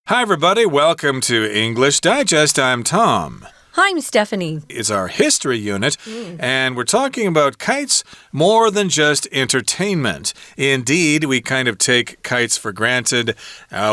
Hi, everybody. Welcome to English Digest. I'm Tom. Hi, I'm Stephanie. It's our history unit, and we're talking about kites more than just entertainment. Indeed, we kind of take kites for granted.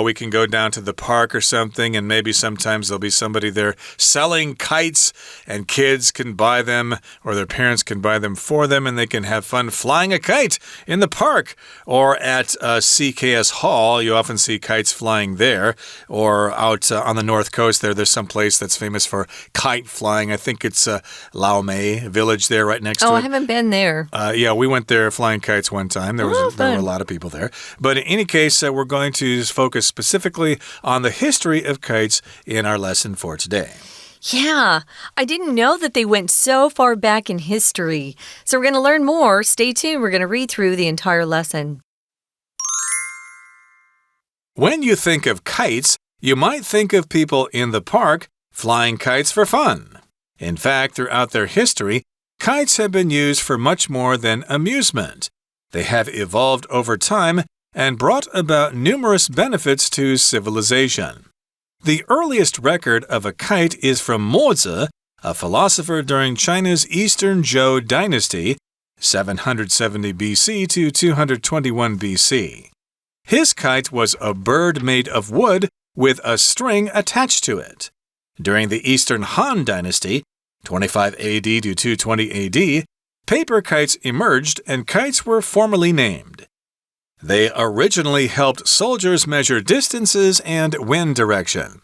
We can go down to the park or something, and maybe sometimes there'll be somebody there selling kites, and kids can buy them, or their parents can buy them for them, and they can have fun flying a kite in the park. Or at CKS Hall, you often see kites flying there, or out on the north coast there's some place that's famous for kite flying. I think it's Lau Mei village there right next to it. Oh, I haven't been there. Yeah, we went there flying kites one time. There were a lot of people there. But in any case, we're going to focus specifically on the history of kites in our lesson for today. Yeah, I didn't know that they went so far back in history. So we're going to learn more. Stay tuned. We're going to read through the entire lesson. When you think of kites, you might think of people in the park flying kites for fun. In fact, throughout their history, kites have been used for much more than amusement. They have evolved over time and brought about numerous benefits to civilization. The earliest record of a kite is from Mozi, a philosopher during China's Eastern Zhou dynasty, 770 BC to 221 BC. His kite was a bird made of wood with a string attached to it. During the Eastern Han Dynasty, 25 AD to 220 AD, paper kites emerged and kites were formally named. They originally helped soldiers measure distances and wind direction.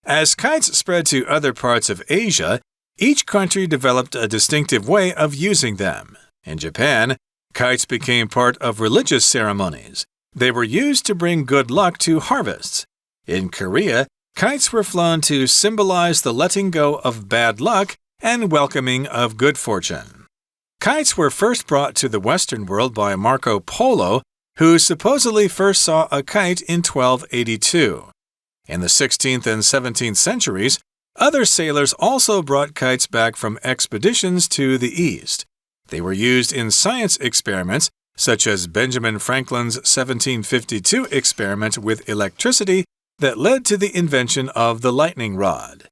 As kites spread to other parts of Asia, each country developed a distinctive way of using them. In Japan, kites became part of religious ceremonies. They were used to bring good luck to harvests. In Korea, kites were flown to symbolize the letting go of bad luck and welcoming of good fortune. Kites were first brought to the Western world by Marco Polo, who supposedly first saw a kite in 1282. In the 16th and 17th centuries, other sailors also brought kites back from expeditions to the east. They were used in science experiments, such as Benjamin Franklin's 1752 experiment with electricity that led to the invention of the lightning rod.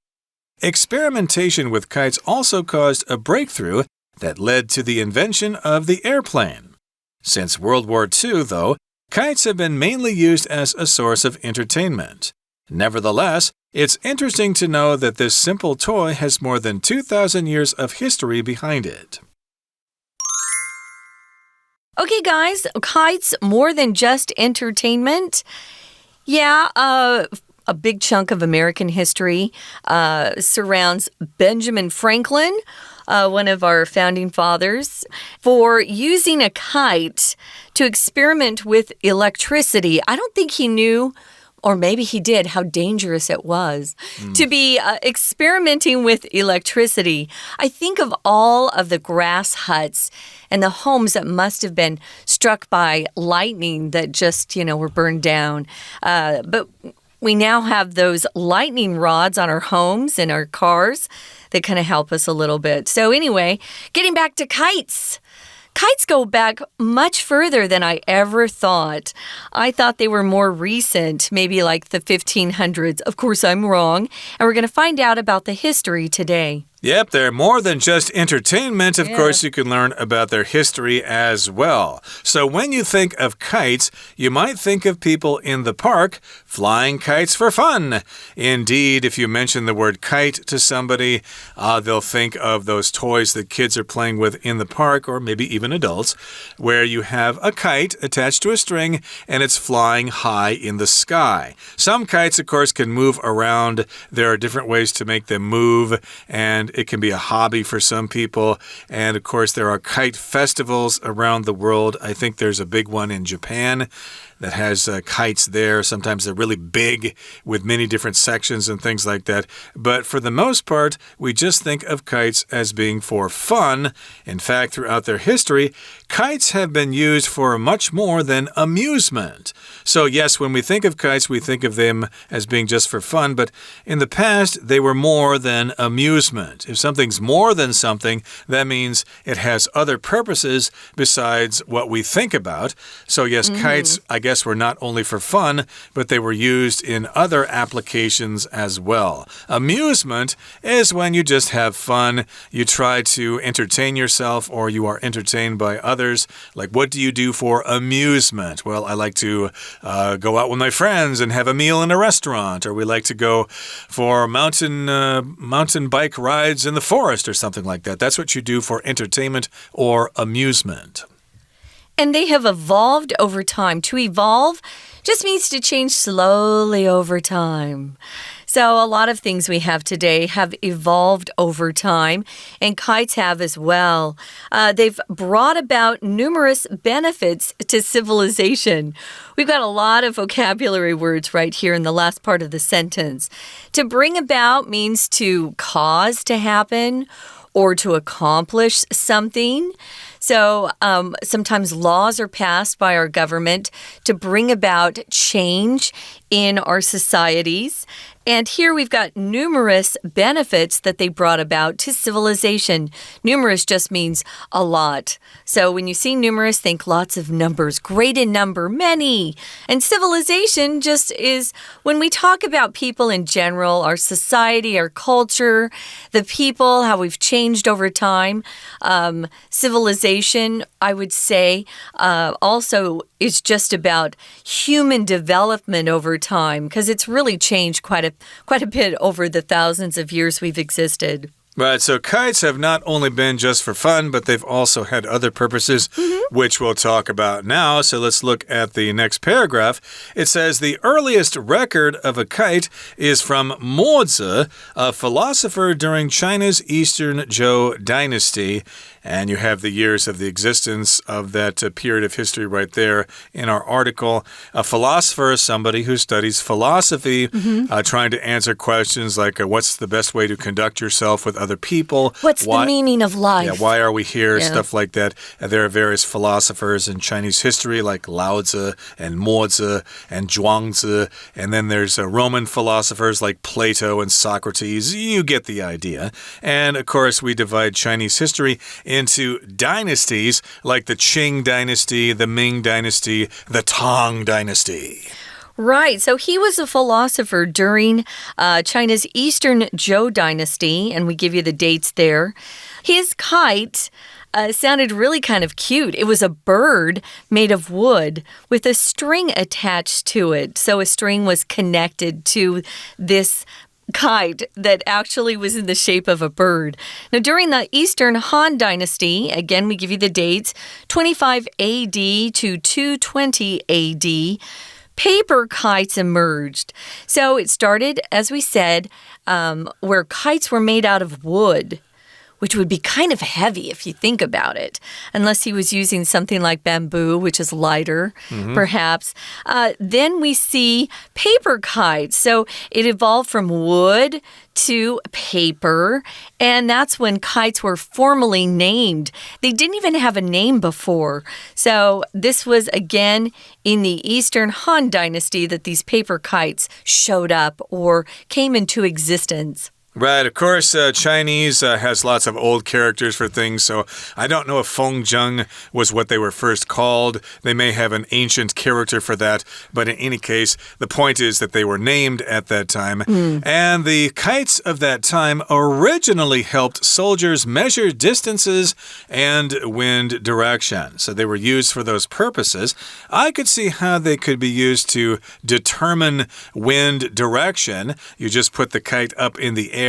Experimentation with kites also caused a breakthrough that led to the invention of the airplane. Since World War II, though, kites have been mainly used as a source of entertainment. Nevertheless, it's interesting to know that this simple toy has more than 2,000 years of history behind it. Okay, guys, kites more than just entertainment. Yeah, a big chunk of American history surrounds Benjamin Franklin, one of our founding fathers, for using a kite to experiment with electricity. I don't think he knew, or maybe he did, how dangerous it was to be experimenting with electricity. I think of all of the grass huts and the homes that must have been struck by lightning that just, were burned down. But we now have those lightning rods on our homes and our cars that kind of help us a little bit. So anyway, getting back to kites. Kites go back much further than I ever thought. I thought they were more recent, maybe like the 1500s. Of course, I'm wrong. And we're going to find out about the history today. Yep, they're more than just entertainment. Of course, you can learn about their history as well. So when you think of kites, you might think of people in the park flying kites for fun. Indeed, if you mention the word kite to somebody, they'll think of those toys that kids are playing with in the park, or maybe even adults, where you have a kite attached to a string and it's flying high in the sky. Some kites, of course, can move around. There are different ways to make them move, and it can be a hobby for some people. And of course, there are kite festivals around the world. I think there's a big one in Japan that has kites there. Sometimes they're really big with many different sections and things like that. But for the most part, we just think of kites as being for fun. In fact, throughout their history, kites have been used for much more than amusement. So yes, when we think of kites, we think of them as being just for fun, but in the past, they were more than amusement. If something's more than something, that means it has other purposes besides what we think about. So yes, kites, I guess, were not only for fun, but they were used in other applications as well. Amusement is when you just have fun, you try to entertain yourself, or you are entertained by others. Like, what do you do for amusement? Well, I like to go out with my friends and have a meal in a restaurant, or we like to go for mountain bike rides in the forest or something like that. That's what you do for entertainment or amusement. And they have evolved over time. To evolve just means to change slowly over time. So a lot of things we have today have evolved over time, and kites have as well. They've brought about numerous benefits to civilization. We've got a lot of vocabulary words right here in the last part of the sentence. To bring about means to cause to happen or to accomplish something. So sometimes laws are passed by our government to bring about change in our societies. And here we've got numerous benefits that they brought about to civilization. Numerous just means a lot. So when you see numerous, think lots of numbers, great in number, many. And civilization just is when we talk about people in general, our society, our culture, the people, how we've changed over time. Civilization, I would say, also is just about human development over time, because it's really changed quite a bit over the thousands of years we've existed. Right, so kites have not only been just for fun, but they've also had other purposes, which we'll talk about now. So let's look at the next paragraph. It says, the earliest record of a kite is from Mozi, a philosopher during China's Eastern Zhou dynasty. And you have the years of the existence of that period of history right there in our article. A philosopher is somebody who studies philosophy, trying to answer questions like what's the best way to conduct yourself with other people? What's the meaning of life? Yeah, why are we here? Stuff like that. There are various philosophers in Chinese history like Lao Tzu and Mozi and Zhuangzi. And then there's Roman philosophers like Plato and Socrates. You get the idea. And of course, we divide Chinese history into dynasties like the Qing dynasty, the Ming dynasty, the Tang dynasty. Right. So he was a philosopher during China's Eastern Zhou dynasty, and we give you the dates there. His kite sounded really kind of cute. It was a bird made of wood with a string attached to it. So a string was connected to this kite that actually was in the shape of a bird. Now, during the Eastern Han Dynasty, again, we give you the dates, 25 AD to 220 AD, paper kites emerged. So it started, as we said, where kites were made out of wood, which would be kind of heavy if you think about it, unless he was using something like bamboo, which is lighter, perhaps. Then we see paper kites. So it evolved from wood to paper, and that's when kites were formally named. They didn't even have a name before. So this was, again, in the Eastern Han Dynasty that these paper kites showed up or came into existence. Right, of course, Chinese has lots of old characters for things, so I don't know if fengzheng was what they were first called. They may have an ancient character for that, but in any case, the point is that they were named at that time. And the kites of that time originally helped soldiers measure distances and wind direction. So they were used for those purposes. I could see how they could be used to determine wind direction. You just put the kite up in the air,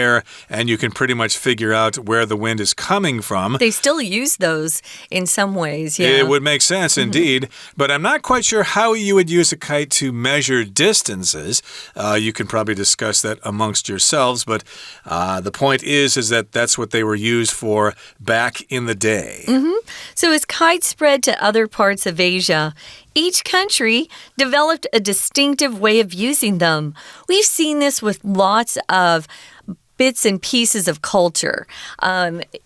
and you can pretty much figure out where the wind is coming from. They still use those in some ways, yeah. It would make sense indeed, but I'm not quite sure how you would use a kite to measure distances. You can probably discuss that amongst yourselves, but the point is that that's what they were used for back in the day. So as kites spread to other parts of Asia, each country developed a distinctive way of using them. We've seen this with lots of bits and pieces of culture.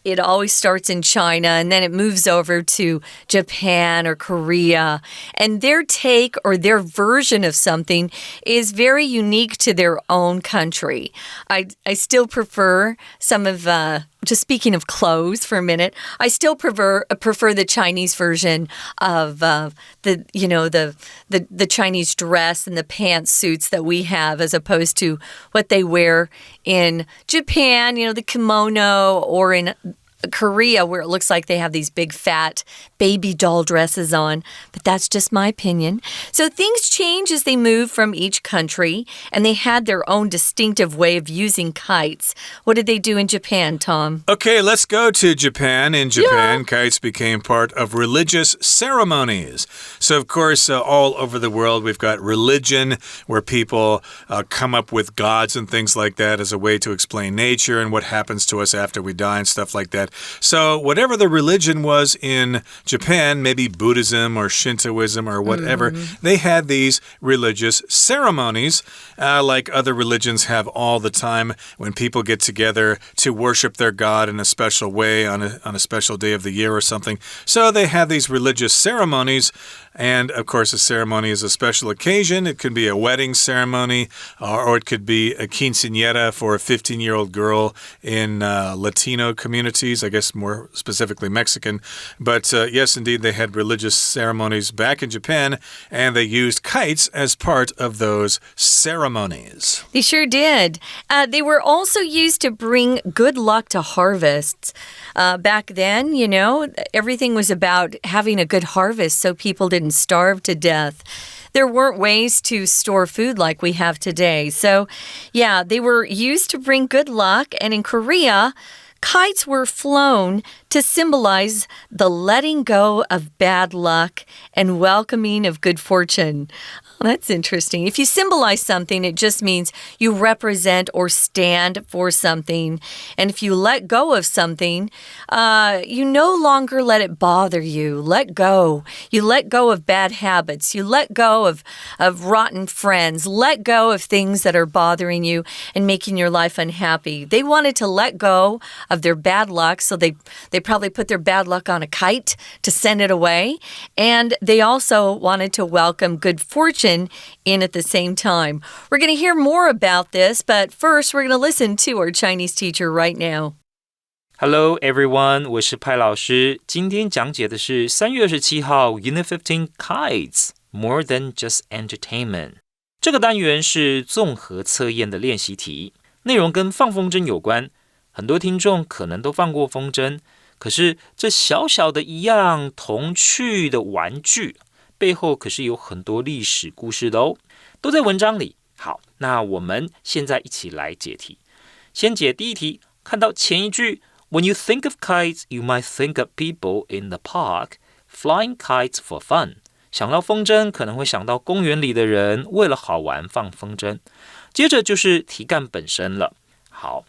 It always starts in China, and then it moves over to Japan or Korea. And their take or their version of something is very unique to their own country. I still prefer some of... just speaking of clothes for a minute, I still prefer the Chinese version of the Chinese dress and the pantsuits that we have, as opposed to what they wear in Japan, the kimono, or in Korea, where it looks like they have these big fat baby doll dresses on. But that's just my opinion. So things change as they move from each country, and they had their own distinctive way of using kites. What did they do in Japan, Tom? Okay, let's go to Japan. In Japan, kites became part of religious ceremonies. So, of course, all over the world, we've got religion where people come up with gods and things like that as a way to explain nature and what happens to us after we die and stuff like that. So whatever the religion was in Japan, maybe Buddhism or Shintoism or whatever, they had these religious ceremonies like other religions have all the time when people get together to worship their God in a special way on a special day of the year or something. So they have these religious ceremonies. And, of course, a ceremony is a special occasion. It could be a wedding ceremony, or it could be a quinceañera for a 15-year-old girl in Latino communities, I guess more specifically Mexican. But, yes, indeed, they had religious ceremonies back in Japan, and they used kites as part of those ceremonies. They sure did. They were also used to bring good luck to harvests. Back then, everything was about having a good harvest so people didn't starve to death. There weren't ways to store food like we have today. So, yeah, they were used to bring good luck. And in Korea, kites were flown to symbolize the letting go of bad luck and welcoming of good fortune. Oh, that's interesting. If you symbolize something, it just means you represent or stand for something. And if you let go of something, you no longer let it bother you. Let go. You let go of bad habits. You let go of rotten friends. Let go of things that are bothering you and making your life unhappy. They wanted to let go of their bad luck, so they probably put their bad luck on a kite to send it away. And they also wanted to welcome good fortune in at the same time. We're going to hear more about this, but first we're going to listen to our Chinese teacher right now. Hello everyone, 我是派老师。今天讲解的是3月27号 Unit 15 Kites More Than Just Entertainment。这个单元是综合测验的练习题，内容跟放风筝有关。很多听众可能都放过风筝，可是这小小的一样童趣的玩具背后可是有很多历史故事的哦，都在文章里。好，那我们现在一起来解题。先解第一题，看到前一句 When you think of kites, you might think of people in the park flying kites for fun. 想到风筝，可能会想到公园里的人为了好玩放风筝。接着就是题干本身了。好，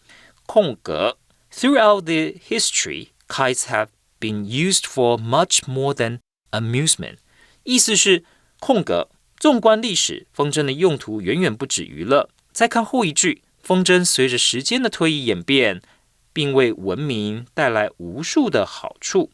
空格 Throughout the history, kites have been used for much more than amusement. 意思是空格，纵观历史，风筝的用途远远不止娱乐。再看后一句，风筝随着时间的推移演变，并为文明带来无数的好处。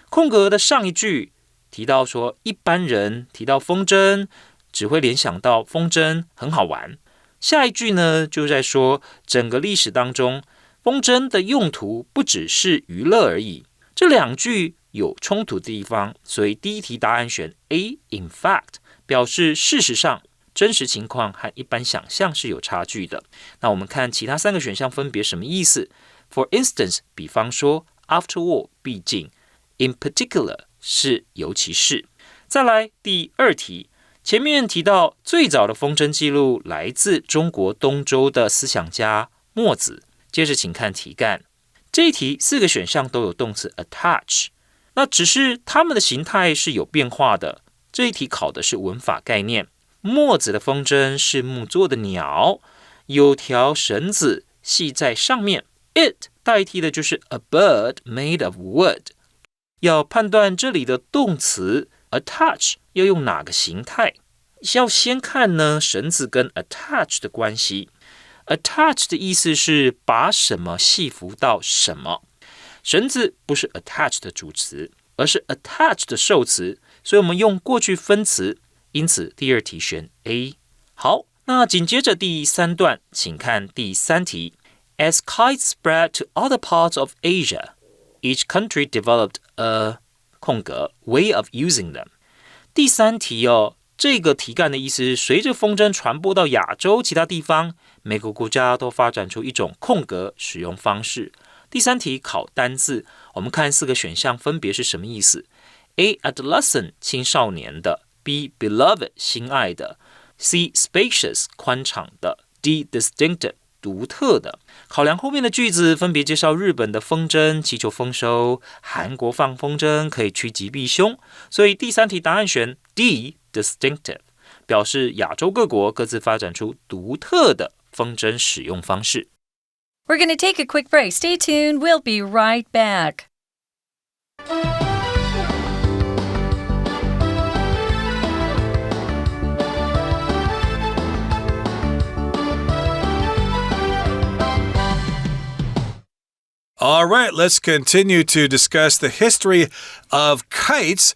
空格的上一句提到说，一般人提到风筝，只会联想到风筝很好玩。下一句呢，就在说整个历史当中，风筝的用途不只是娱乐而已。这两句有冲突的地方，所以第一题答案选 A in fact， 表示事实上真实情况和一般想象是有差距的。那我们看其他3个选项分别什么意思。 For instance， 比方说 after all， 毕竟 in particular 是尤其是。再来第二题，前面提到最早的风筝记录来自中国东周的思想家墨子。接着请看题干，这一题4个选项都有动词 attach， 那只是它们的形态是有变化的。这一题考的是文法概念。墨子的风筝是木做的鸟，有条绳子系在上面。It 代替的就是 a bird made of wood。要判断这里的动词 attach 要用哪个形态，要先看呢绳子跟 attach 的关系。Attach 的意思是把什么系服到什么。绳子不是 attach 的主词，而是 attach 的受词，所以我们用过去分词，因此第二题选 A。 好，那紧接着第3段，请看第3题。 As kites spread to other parts of Asia, each country developed a 空格 way of using them。 第3题这个题干的意思是随着风筝传播到亚洲其他地方，每个国家都发展出一种空格使用方式。第3题考单字，我们看4个选项分别是什么意思。 A. Adolescent 青少年的， B. Beloved 心爱的， C. Spacious 宽敞的， D. Distinctive 独特的。考量后面的句子分别介绍日本的风筝祈求丰收，韩国放风筝可以趋吉避凶，所以第3题答案选 D. Distinctive， 表示亚洲各国各自发展出独特的风筝使用方式。We're going to take a quick break. Stay tuned. We'll be right back. All right, let's continue to discuss the history of kites.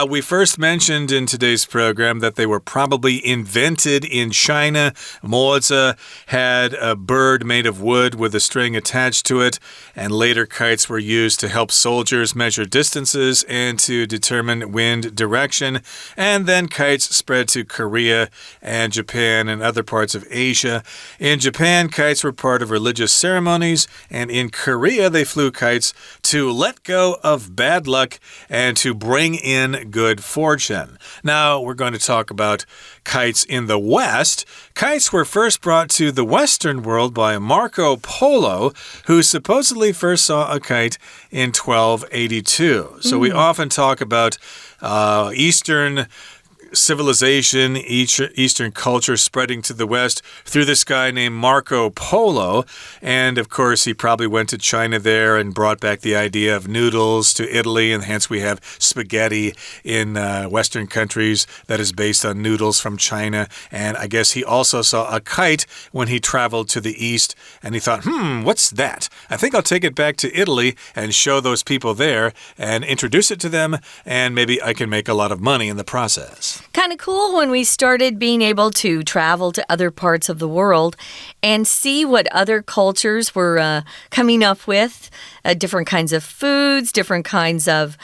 We first mentioned in today's program that they were probably invented in China. Mozi had a bird made of wood with a string attached to it, and later kites were used to help soldiers measure distances and to determine wind direction. And then kites spread to Korea and Japan and other parts of Asia. In Japan, kites were part of religious ceremonies, and in Korea, they flew kites to let go of bad luck and to bring in good fortune. Now, we're going to talk about kites in the West. Kites were first brought to the Western world by Marco Polo, who supposedly first saw a kite in 1282. So we often talk about Eastern civilization, Eastern culture spreading to the West through this guy named Marco Polo. And of course, he probably went to China there and brought back the idea of noodles to Italy. And hence we have spaghetti in Western countries that is based on noodles from China. And I guess he also saw a kite when he traveled to the East. And he thought, what's that? I think I'll take it back to Italy and show those people there and introduce it to them. And maybe I can make a lot of money in the process. Kind of cool when we started being able to travel to other parts of the world and see what other cultures were coming up with, different kinds of foods, different kinds of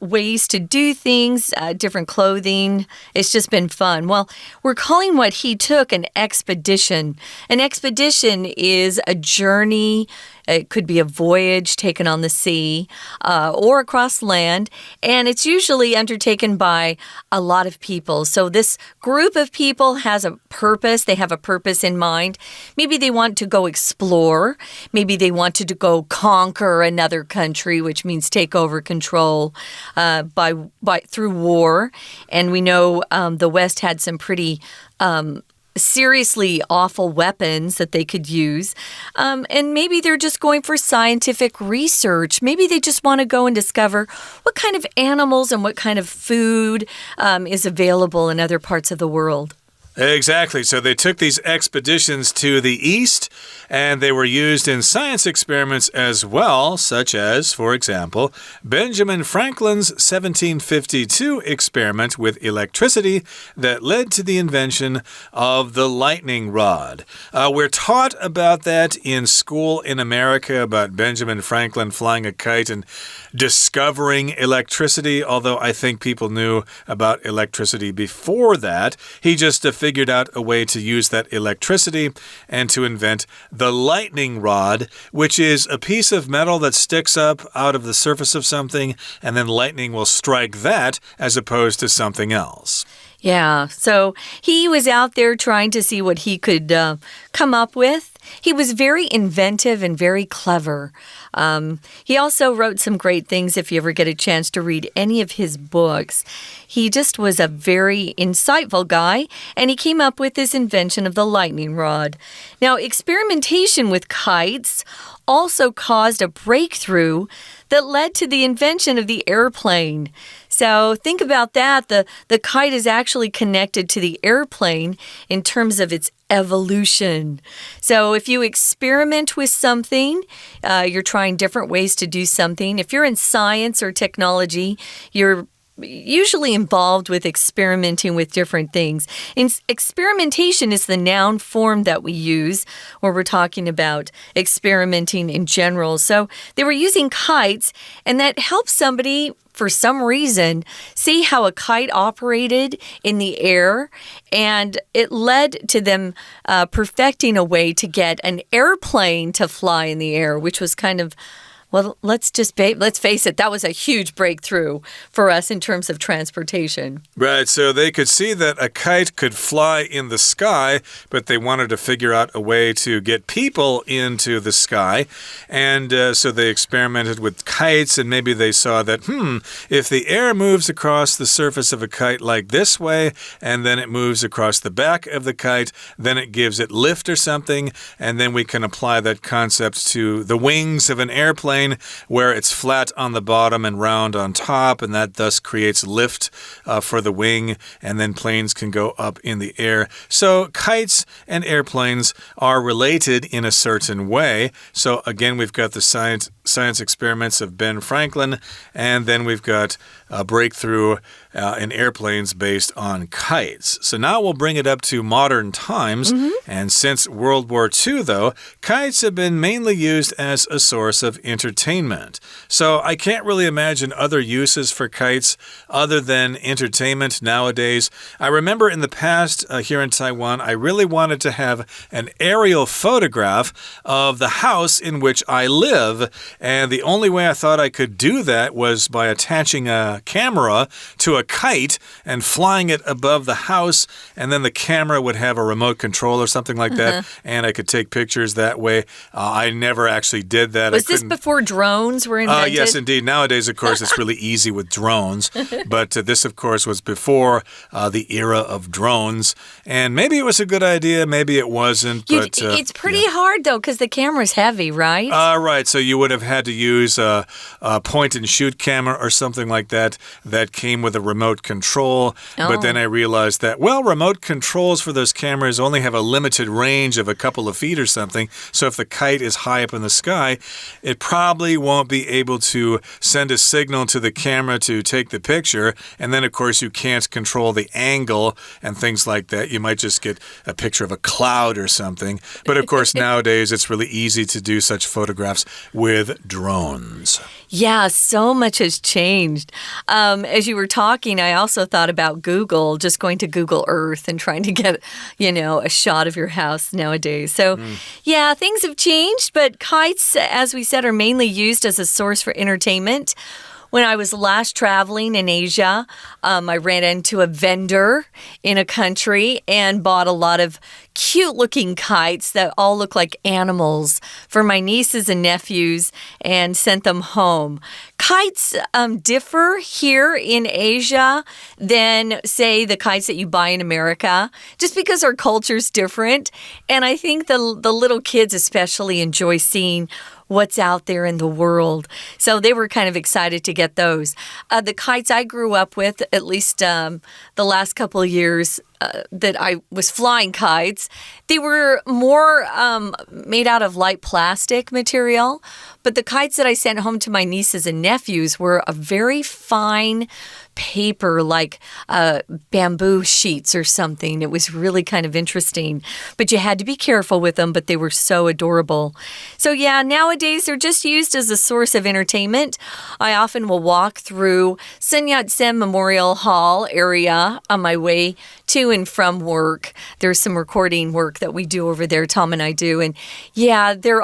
ways to do things, different clothing. It's just been fun. Well, we're calling what he took an expedition. An expedition is a journey. It could be a voyage taken on the sea or across land, and it's usually undertaken by a lot of people. So this group of people has a purpose. They have a purpose in mind. Maybe they want to go explore. Maybe they wanted to go conquer another country, which means take over control through war. And we know the West had some pretty seriously awful weapons that they could use. And maybe they're just going for scientific research. Maybe they just want to go and discover what kind of animals and what kind of food is available in other parts of the world. Exactly. So they took these expeditions to the East, and they were used in science experiments as well, such as, for example, Benjamin Franklin's 1752 experiment with electricity that led to the invention of the lightning rod. We're taught about that in school in America, about Benjamin Franklin flying a kite and discovering electricity, although I think people knew about electricity before that. He just figured out a way to use that electricity and to invent the lightning rod, which is a piece of metal that sticks up out of the surface of something, and then lightning will strike that as opposed to something else. Yeah, so he was out there trying to see what he could come up with. He was very inventive and very clever. He also wrote some great things if you ever get a chance to read any of his books. He just was a very insightful guy, and he came up with this invention of the lightning rod. Now, experimentation with kites also caused a breakthrough that led to the invention of the airplane. So think about that. The kite is actually connected to the airplane in terms of its evolution. So if you experiment with something, you're trying different ways to do something. If you're in science or technology, you're usually involved with experimenting with different things. And experimentation is the noun form that we use where we're talking about experimenting in general. So they were using kites, and that helps somebody for some reason, see how a kite operated in the air, and it led to them perfecting a way to get an airplane to fly in the air, which was kind of, well, let's face it, that was a huge breakthrough for us in terms of transportation. Right, so they could see that a kite could fly in the sky, but they wanted to figure out a way to get people into the sky. And so they experimented with kites, and maybe they saw that, if the air moves across the surface of a kite like this way, and then it moves across the back of the kite, then it gives it lift or something, and then we can apply that concept to the wings of an airplane, where it's flat on the bottom and round on top, and that thus creates lift for the wing, and then planes can go up in the air. So kites and airplanes are related in a certain way. So again, we've got the science experiments of Ben Franklin, and then we've got a breakthrough in airplanes based on kites. So now we'll bring it up to modern times. And since World War II, though, kites have been mainly used as a source of entertainment. So I can't really imagine other uses for kites other than entertainment nowadays. I remember in the past here in Taiwan, I really wanted to have an aerial photograph of the house in which I live. And the only way I thought I could do that was by attaching a camera to a kite and flying it above the house, and then the camera would have a remote control or something like that, and I could take pictures that way. I never actually did that. Was this before drones were invented? Yes, indeed. Nowadays, of course, it's really easy with drones, but this, of course, was before the era of drones, and maybe it was a good idea, maybe it wasn't. But it's pretty hard, though, because the camera's heavy, right? Right, so you would have had to use a point-and-shoot camera or something like that came with a remote control. But then I realized that, well, remote controls for those cameras only have a limited range of a couple of feet or something. So if the kite is high up in the sky, it probably won't be able to send a signal to the camera to take the picture. And then, of course, you can't control the angle and things like that. You might just get a picture of a cloud or something. But, of course, nowadays it's really easy to do such photographs with drones. Yeah, so much has changed. As you were talking, I also thought about Google, just going to Google Earth and trying to get, a shot of your house nowadays. So, yeah, things have changed, but kites, as we said, are mainly used as a source for entertainment. When I was last traveling in Asia, I ran into a vendor in a country and bought a lot of cute-looking kites that all look like animals for my nieces and nephews and sent them home. Kites differ here in Asia than, say, the kites that you buy in America, just because our culture's different. And I think the little kids especially enjoy seeing what's out there in the world. So they were kind of excited to get those. The kites I grew up with, at least the last couple of years that I was flying kites, they were more made out of light plastic material. But the kites that I sent home to my nieces and nephews were a very fine paper, like bamboo sheets or something. It was really kind of interesting. But you had to be careful with them, but they were so adorable. So yeah, nowadays they're just used as a source of entertainment. I often will walk through Sun Yat-sen Memorial Hall area on my way to and from work. There's some recording work that we do over there, Tom and I do. And yeah, they're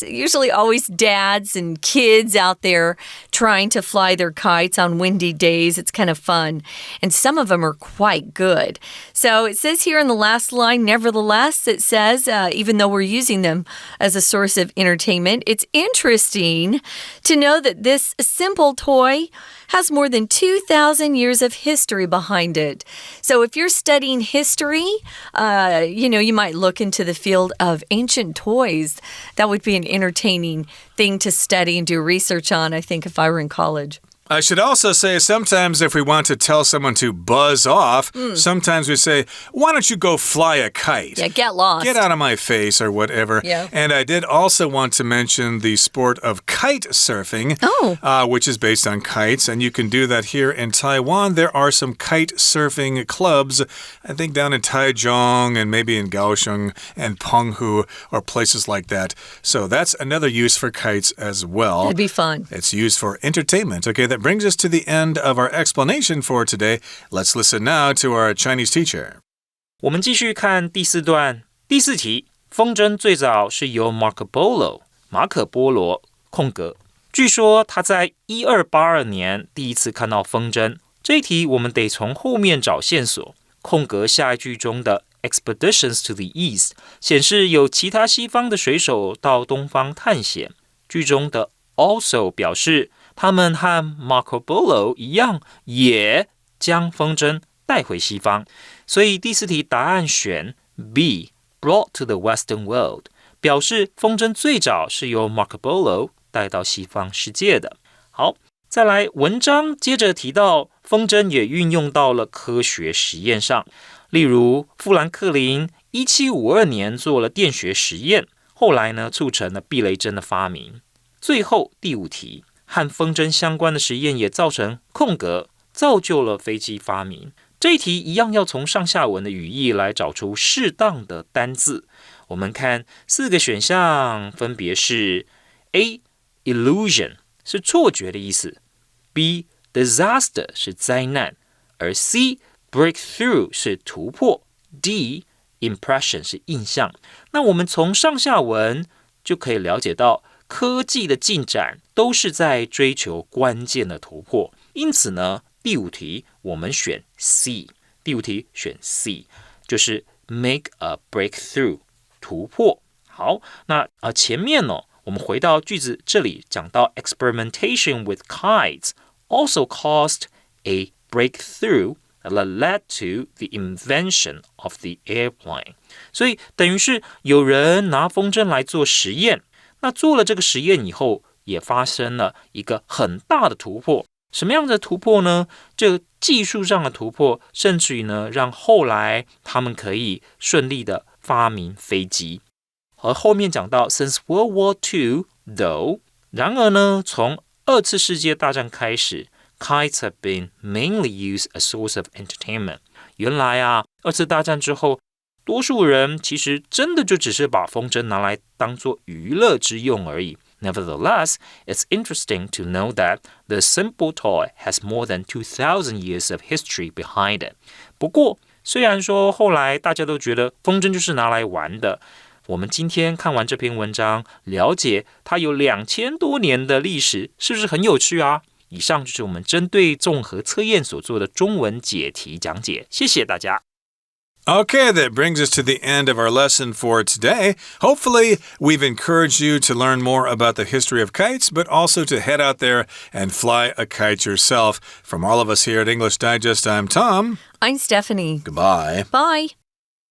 usually always dads and kids out there trying to fly their kites on windy days. It's kind of fun. And some of them are quite good. So it says here in the last line, nevertheless, it says, even though we're using them as a source of entertainment, it's interesting to know that this simple toy has more than 2,000 years of history behind it. So if you're studying history, you might look into the field of ancient toys. That would be an entertaining thing to study and do research on, I think, if I were in college. I should also say sometimes if we want to tell someone to buzz off, sometimes we say, why don't you go fly a kite? Yeah, get lost. Get out of my face or whatever. Yeah. And I did also want to mention the sport of kite surfing, which is based on kites. And you can do that here in Taiwan. There are some kite surfing clubs, I think down in Taichung and maybe in Kaohsiung and Penghu or places like that. So that's another use for kites as well. It'd be fun. It's used for entertainment. Okay, that brings us to the end of our explanation for today. Let's listen now to our Chinese teacher. 我们继续看第4段第4题。风筝最早是由马可波罗空格。据说他在1282年第一次看到风筝。这一题我们得从后面找线索。空格下一句中的 expeditions to the east 显示有其他西方的水手到东方探险。句中的 also 表示他们和 Marco Polo 一样，也将风筝带回西方。所以第4题答案选 B brought to the Western world 表示风筝最早是由 Marco Polo 带到西方世界的。好，再来文章接着提到风筝也运用到了科学实验上，例如富兰克林1752年做了电学实验，后来呢促成了避雷针的发明。最后第5题和风筝相关的实验也造成空格，造就了飞机发明。这一题一样要从上下文的语义来找出适当的单字。我们看4个选项，分别是 A. illusion 是错觉的意思， B. disaster 是灾难，而 C. breakthrough 是突破， D. impression 是印象。那我们从上下文就可以了解到科技的进展都是在追求关键的突破，因此呢，第5题我们选 C。第5题选 C， 就是 make a breakthrough 突破。好，那前面呢，我们回到句子这里讲到 experimentation with kites also caused a breakthrough that led to the invention of the airplane。所以等于是有人拿风筝来做实验。那做了这个实验以后，也发生了一个很大的突破。什么样的突破呢？这个技术上的突破，甚至于呢，让后来他们可以顺利的发明飞机。而后面讲到 ，Since World War II, though， 然而呢，从2次世界大战开始 ，kites have been mainly used as source of entertainment。原来啊，2次大战之后。多数人其实真的就只是把风筝拿来当作娱乐之用而已。Nevertheless, it's interesting to know that the simple toy has more than 2,000 years of history behind it. 不过，虽然说后来大家都觉得风筝就是拿来玩的，我们今天看完这篇文章，了解它有2000多年的历史，是不是很有趣啊？以上就是我们针对综合测验所做的中文解题讲解，谢谢大家。Okay, that brings us to the end of our lesson for today. Hopefully, we've encouraged you to learn more about the history of kites, but also to head out there and fly a kite yourself. From all of us here at English Digest, I'm Tom. I'm Stephanie. Goodbye. Bye.